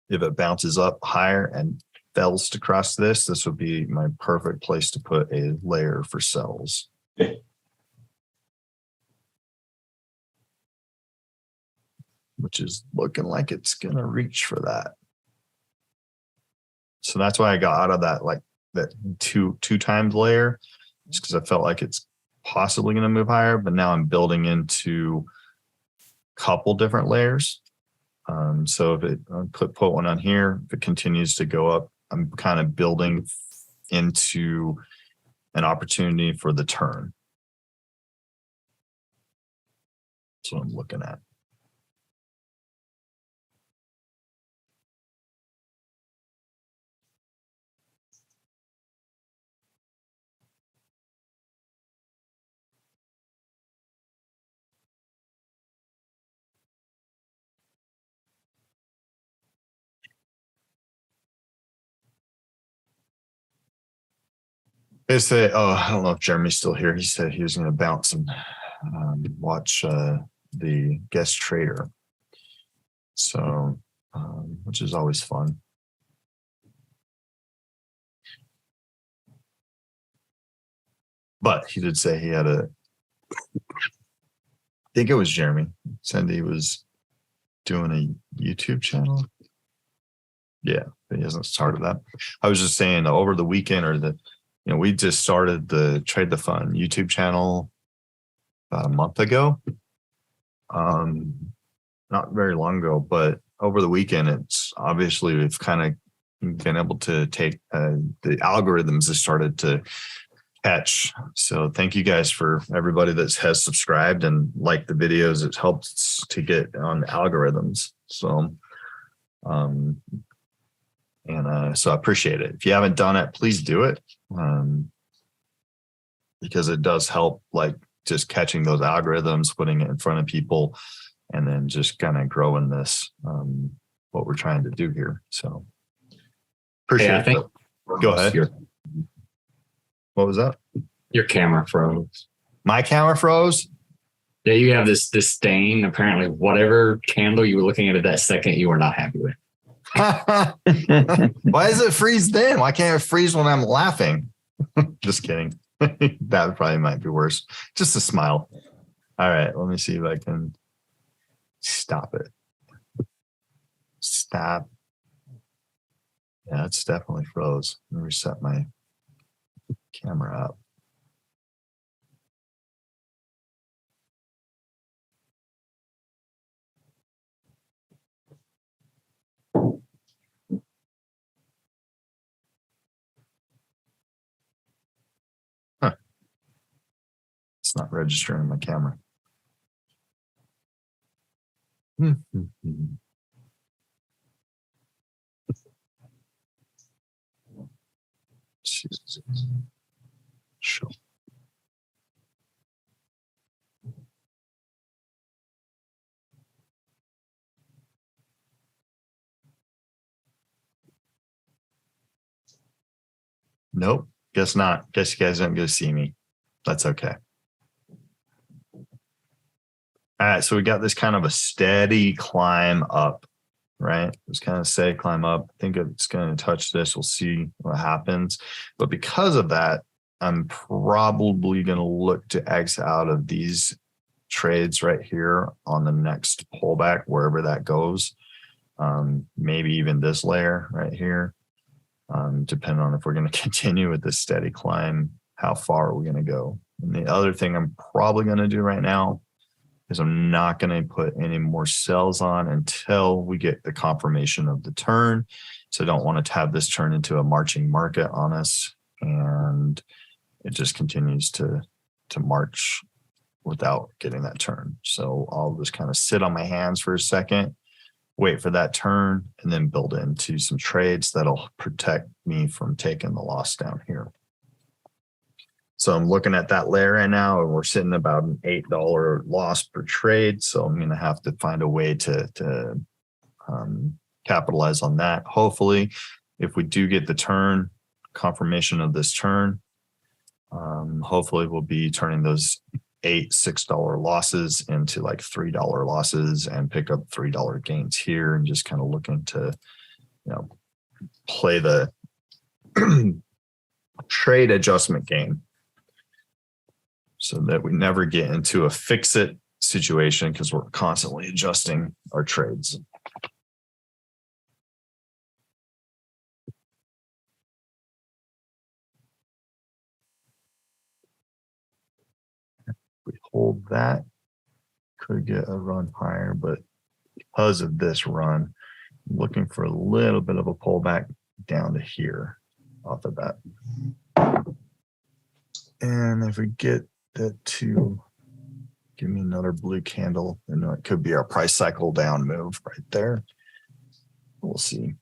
if it bounces up higher and fails to cross this would be my perfect place to put a layer for sells. Which is looking like it's going to reach for that. So that's why I got out of that two times layer, just because I felt like it's possibly going to move higher, but now I'm building into a couple different layers. So if it put one on here, if it continues to go up, I'm kind of building into an opportunity for the turn. That's what I'm looking at. They say, I don't know if Jeremy's still here. He said he was going to bounce and watch the guest trader. So, which is always fun. But he did say he had I think it was Jeremy, said he was doing a YouTube channel. Yeah, but he hasn't started that. I was just saying over the weekend or we just started the Trade the Fun YouTube channel about a month ago. Not very long ago, but over the weekend, it's obviously we've kind of been able to take the algorithms that started to catch. So thank you guys for everybody that has subscribed and liked the videos. It helps to get on the algorithms. So, so I appreciate it. If you haven't done it, please do it. Because it does help, like just catching those algorithms, putting it in front of people, and then just kind of growing this, what we're trying to do here. So appreciate it. Go ahead. What was that? Your camera froze. My camera froze? Yeah, you have this stain. Apparently, whatever candle you were looking at that second, you were not happy with. Why does it freeze then? Why can't it freeze when I'm laughing? Just kidding. That probably might be worse. Just a smile. All right, let me see if I can stop it. Stop. Yeah, it's definitely froze. Let me reset my camera up. Huh. It's not registering my camera. Jesus. Sure. Nope. Guess not. Guess you guys aren't going to see me. That's okay. All right. So we got this kind of a steady climb up, right? It's kind of steady climb up. I think it's going to touch this. We'll see what happens. But because of that, I'm probably going to look to exit out of these trades right here on the next pullback, wherever that goes. Maybe even this layer right here. Depending on if we're going to continue with this steady climb, how far are we going to go? And the other thing I'm probably going to do right now is I'm not going to put any more sells on until we get the confirmation of the turn. So I don't want to have this turn into a marching market on us, and it just continues to march without getting that turn. So I'll just kind of sit on my hands for a second, wait for that turn, and then build into some trades that'll protect me from taking the loss down here. So I'm looking at that layer right now, and we're sitting about an $8 loss per trade. So I'm going to have to find a way to capitalize on that. Hopefully, if we do get the turn, confirmation of this turn, hopefully we'll be turning those $6 losses into like $3 losses and pick up $3 gains here, and just kind of looking to, play the trade adjustment game so that we never get into a fix it situation, because we're constantly adjusting our trades. We hold that, could get a run higher, but because of this run, I'm looking for a little bit of a pullback down to here off of that. And if we get that to give me another blue candle, and it could be our price cycle down move right there. We'll see.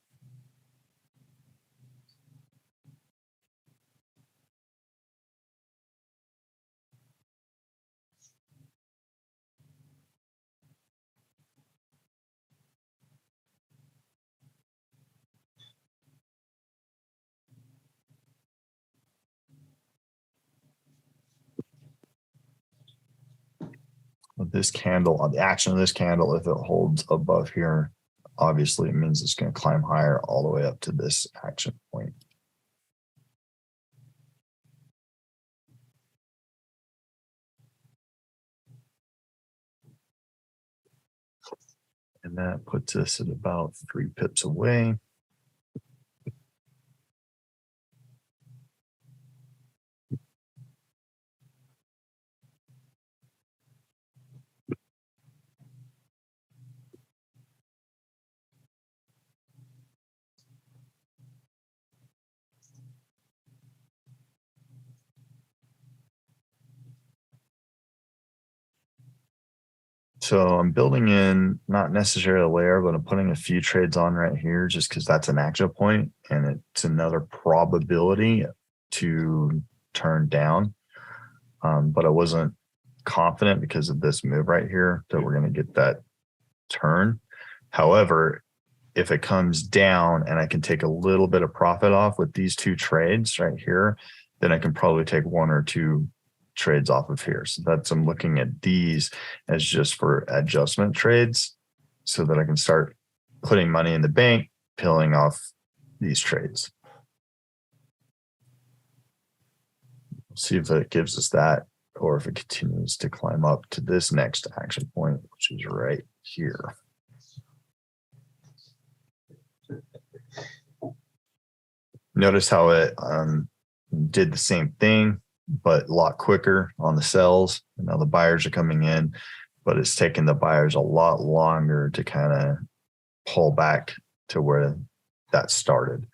This candle, on the action of this candle, if it holds above here, obviously it means it's going to climb higher all the way up to this action point. And that puts us at about 3 pips away. So I'm building in not necessarily a layer, but I'm putting a few trades on right here just because that's an action point and it's another probability to turn down. But I wasn't confident because of this move right here that we're going to get that turn. However, if it comes down and I can take a little bit of profit off with these two trades right here, then I can probably take one or two trades off of here. So that's, I'm looking at these as just for adjustment trades so that I can start putting money in the bank, peeling off these trades. See if it gives us that, or if it continues to climb up to this next action point, which is right here. Notice how it did the same thing, but a lot quicker on the sells. And now the buyers are coming in, but it's taken the buyers a lot longer to kind of pull back to where that started.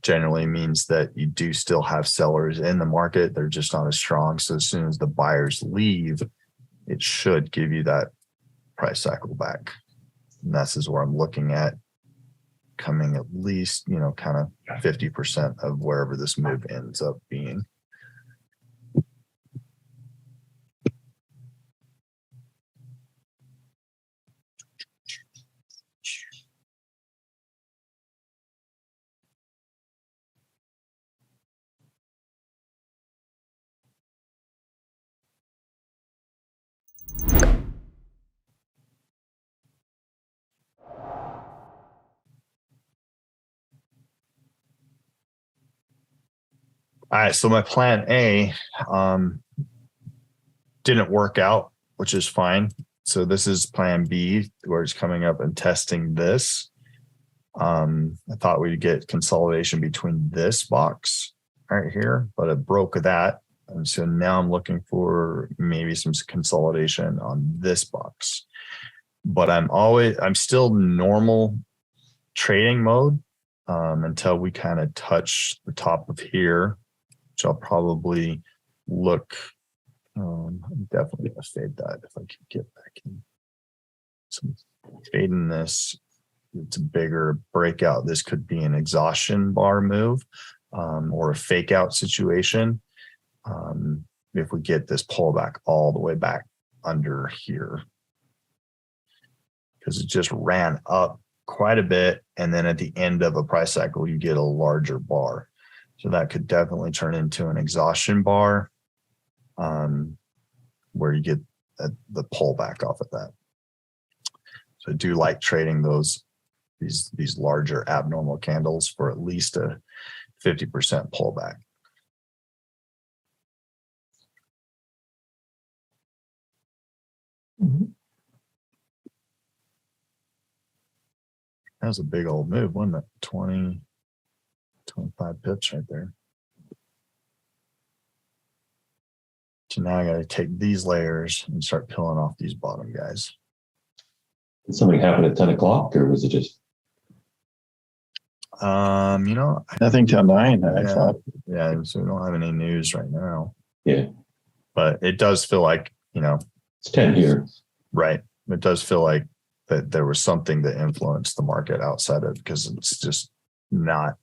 Generally means that you do still have sellers in the market. They're just not as strong. So as soon as the buyers leave, it should give you that price cycle back. And this is where I'm looking at coming at least, you know, kind of 50% of wherever this move ends up being. All right, so my plan A didn't work out, which is fine. So this is plan B, where it's coming up and testing this. I thought we'd get consolidation between this box right here, but it broke that. And so now I'm looking for maybe some consolidation on this box. But I'm still normal trading mode until we kind of touch the top of here. which I'll probably look. I'm definitely gonna fade that if I can get back in. So fading this, it's a bigger breakout. This could be an exhaustion bar move or a fake out situation. If we get this pullback all the way back under here, because it just ran up quite a bit. And then at the end of a price cycle, you get a larger bar. So that could definitely turn into an exhaustion bar where you get the pullback off of that. So I do like trading these larger abnormal candles for at least a 50% pullback. That was a big old move, wasn't it? 20, 25 pips right there. So now I got to take these layers and start peeling off these bottom guys. Did something happen at 10 o'clock or was it just? You know, Nothing till 9, I yeah, thought. yeah. So we don't have any news right now. Yeah. But it does feel like, you know, It's 10 here. right. It does feel like that there was something that influenced the market outside of, because it's just not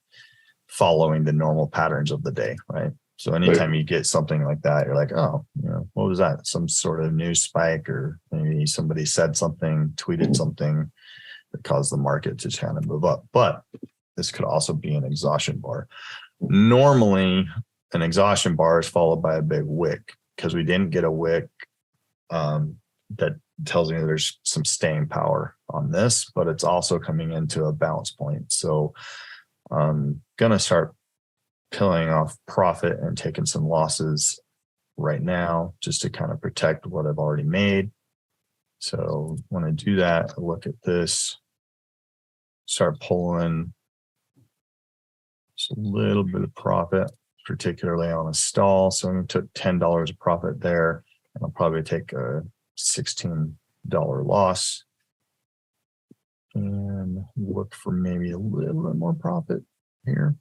following the normal patterns of the day, right? So anytime you get something like that, you're like, oh, you know, what was that? Some sort of news spike, or maybe somebody said something, tweeted something that caused the market to kind of move up. But this could also be an exhaustion bar. Normally, an exhaustion bar is followed by a big wick, because we didn't get a wick that tells me there's some staying power on this, but it's also coming into a bounce point. So I'm gonna start peeling off profit and taking some losses right now just to kind of protect what I've already made. So when I do that, I look at this, start pulling just a little bit of profit, particularly on a stall. So I took $10 of profit there, and I'll probably take a $16 loss and look for maybe a little bit more profit here.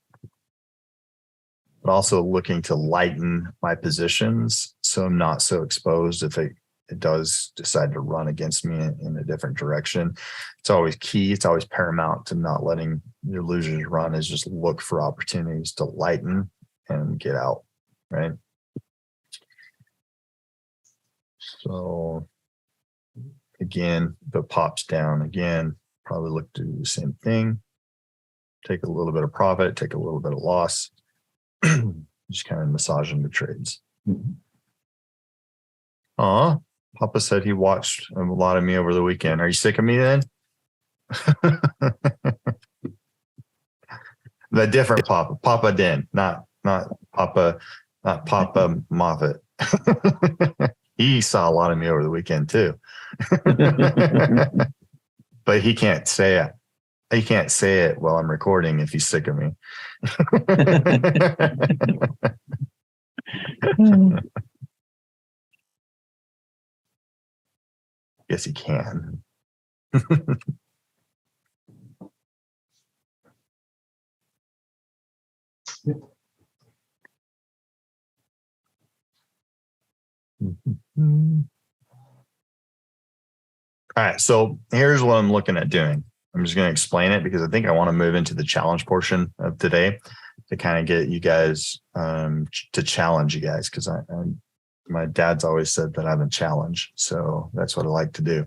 But also looking to lighten my positions so I'm not so exposed if it it does decide to run against me in a different direction, it's always key. It's always paramount to not letting your losers run, is just look for opportunities to lighten and get out, right? So again, if it pops down again, probably look to do the same thing. Take a little bit of profit, take a little bit of loss, just kind of massaging the trades. Papa said he watched a lot of me over the weekend. Are you sick of me then? The different Papa, Papa Den, not Papa Moffat. He saw a lot of me over the weekend too. But he can't say it. He can't say it while I'm recording if he's sick of me. Yes, he can. All right, so here's what I'm looking at doing. I'm just going to explain it because I think I want to move into the challenge portion of today to kind of get you guys to challenge you guys, because my dad's always said that I'm a challenge, so that's what I like to do.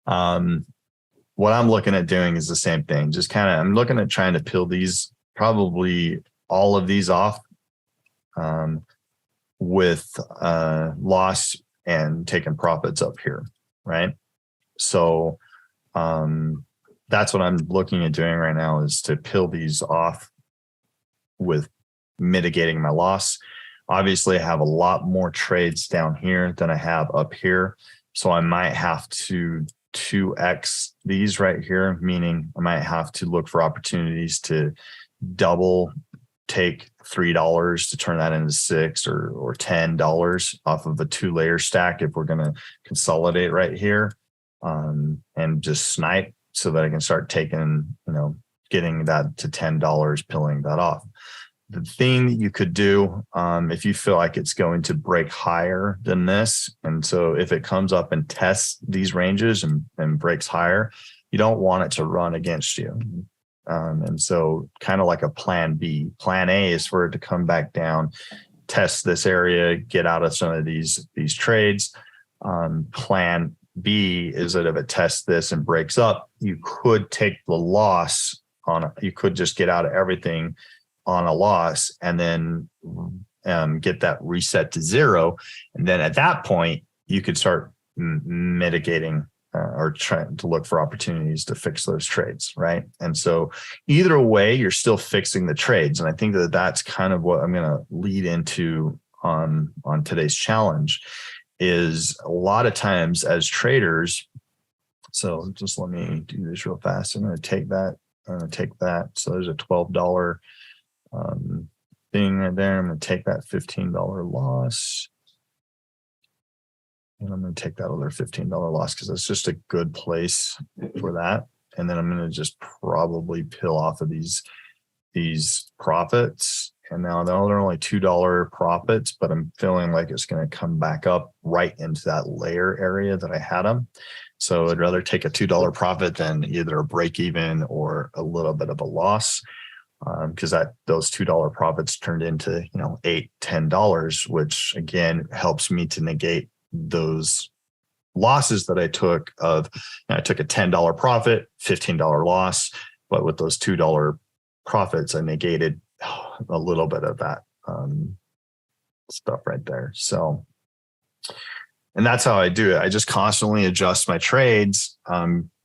What I'm looking at doing is the same thing. Just kind of, I'm looking at trying to peel these, probably all of these off with loss and taking profits up here, right? So that's what I'm looking at doing right now, is to peel these off with mitigating my loss. Obviously, I have a lot more trades down here than I have up here. So I might have to 2x these right here, meaning I might have to look for opportunities to double take $3 to turn that into $6 or $10 off of a 2-layer stack if we're going to consolidate right here, and just snipe so that I can start taking, getting that to $10, peeling that off. The thing that you could do, if you feel like it's going to break higher than this, and so if it comes up and tests these ranges and breaks higher, you don't want it to run against you. And so kind of like a plan B. Plan A is for it to come back down, test this area, get out of some of these trades. Plan B is that if it tests this and breaks up, you could take the loss on it. You could just get out of everything on a loss and then get that reset to 0. And then at that point, you could start mitigating or trying to look for opportunities to fix those trades, right? And so either way, you're still fixing the trades. And I think that that's kind of what I'm going to lead into on today's challenge, is a lot of times as traders. So just let me do this real fast. I'm going to take that. I'm going to take that. So there's a $12 thing right there. I'm going to take that $15 loss. And I'm going to take that other $15 loss because that's just a good place for that. And then I'm going to just probably peel off of these profits. And now they're only $2 profits, but I'm feeling like it's going to come back up right into that layer area that I had them. So I'd rather take a $2 profit than either a break even or a little bit of a loss. Because those $2 profits turned into $8, $10, which again helps me to negate those losses that I took. I took a $10 profit, $15 loss, but with those $2 profits, I negated a little bit of that stuff right there. So, and that's how I do it. I just constantly adjust my trades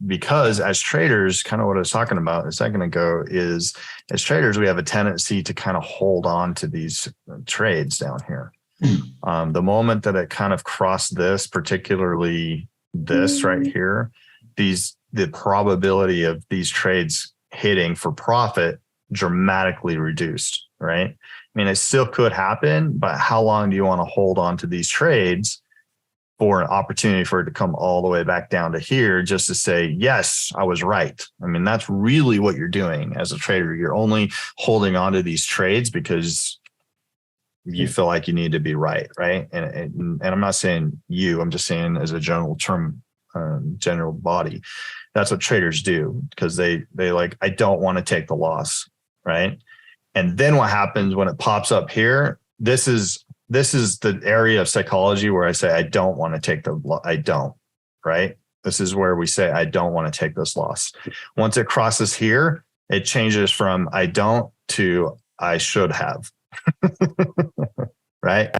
because as traders, kind of what I was talking about a second ago is, as traders, we have a tendency to kind of hold on to these trades down here. The moment that it kind of crossed this, particularly this right here, the probability of these trades hitting for profit dramatically reduced, right? I mean, it still could happen, but how long do you want to hold on to these trades for an opportunity for it to come all the way back down to here just to say, yes, I was right? I mean, that's really what you're doing as a trader. You're only holding on to these trades because you feel like you need to be right. And I'm not saying you, I'm just saying as a general term, general body. That's what traders do, because they like, I don't want to take the loss. Right. And then what happens when it pops up here? This is the area of psychology where I say, I don't want to take I don't, right? This is where we say, I don't want to take this loss. Once it crosses here, it changes from I don't to I should have. Right.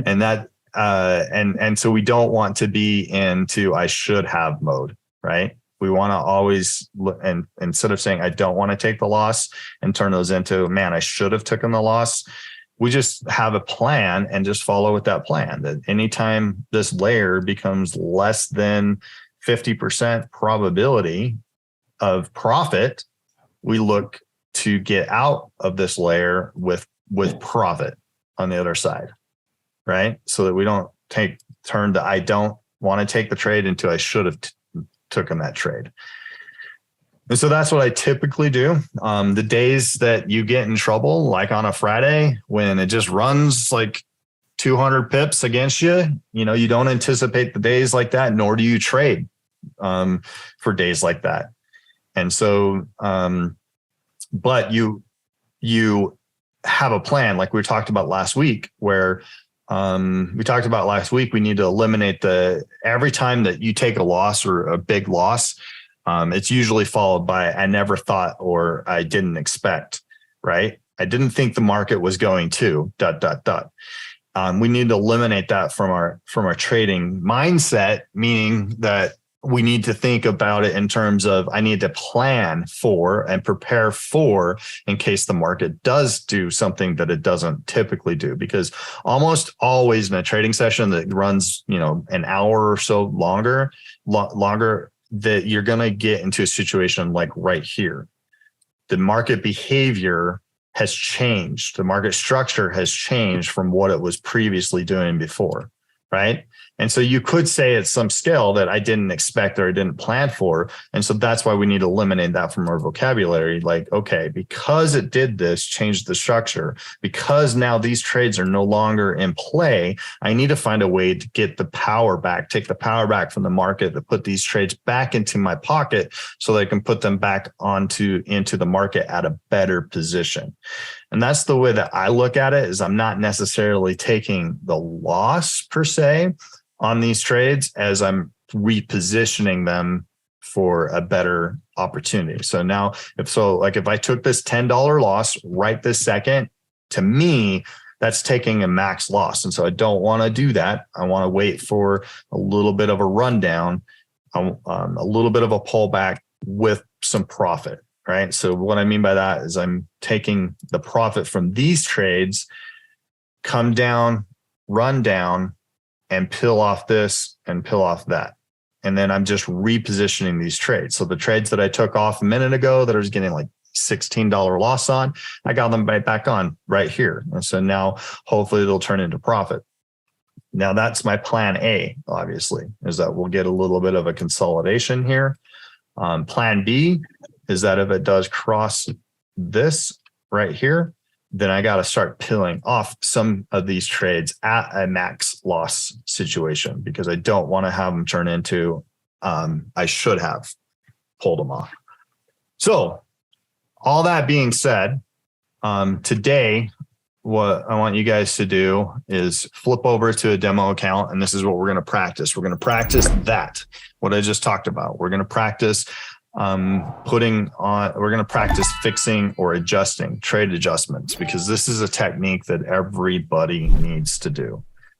And that, and so we don't want to be into I should have mode, right? We want to always look, and instead of saying I don't want to take the loss and turn those into, man, I should have taken the loss. We just have a plan and just follow with that plan. That anytime this layer becomes less than 50% probability of profit, we look to get out of this layer with profit on the other side, right? So that we don't turn the I don't want to take the trade into I should have taken that trade. And so that's what I typically do. The days that you get in trouble, like on a Friday, when it just runs like 200 pips against you, you don't anticipate the days like that, nor do you trade for days like that. And so, but you have a plan, like we talked about last week, where we need to eliminate every time that you take a loss or a big loss, it's usually followed by, I never thought, or I didn't expect, right? I didn't think the market was going to ... We need to eliminate that from our trading mindset, meaning that we need to think about it in terms of, I need to plan for and prepare for in case the market does do something that it doesn't typically do. Because almost always in a trading session that runs, an hour or so longer, that you're going to get into a situation like right here. The market behavior has changed. The market structure has changed from what it was previously doing before, right? And so you could say it's some scale that I didn't expect or I didn't plan for. And so that's why we need to eliminate that from our vocabulary. Like, okay, because it did this, changed the structure, because now these trades are no longer in play, I need to find a way to get the power back, take the power back from the market, to put these trades back into my pocket so that I can put them back into the market at a better position. And that's the way that I look at it, is I'm not necessarily taking the loss per se on these trades as I'm repositioning them for a better opportunity. So now if I took this $10 loss right this second, to me, that's taking a max loss. And so I don't want to do that. I want to wait for a little bit of a rundown, a little bit of a pullback with some profit, right? So what I mean by that is I'm taking the profit from these trades, come down, run down, and peel off this and peel off that. And then I'm just repositioning these trades. So the trades that I took off a minute ago that I was getting like $16 loss on, I got them right back on right here. And so now hopefully it'll turn into profit. Now that's my plan A, obviously, is that we'll get a little bit of a consolidation here. Plan B is that if it does cross this right here, then I got to start peeling off some of these trades at a max loss situation, because I don't want to have them turn into, I should have pulled them off. So all that being said, today, what I want you guys to do is flip over to a demo account. And this is what we're going to practice. We're going to practice what I just talked about. We're going to practice we're going to practice fixing or adjusting trade adjustments, because this is a technique that everybody needs to do.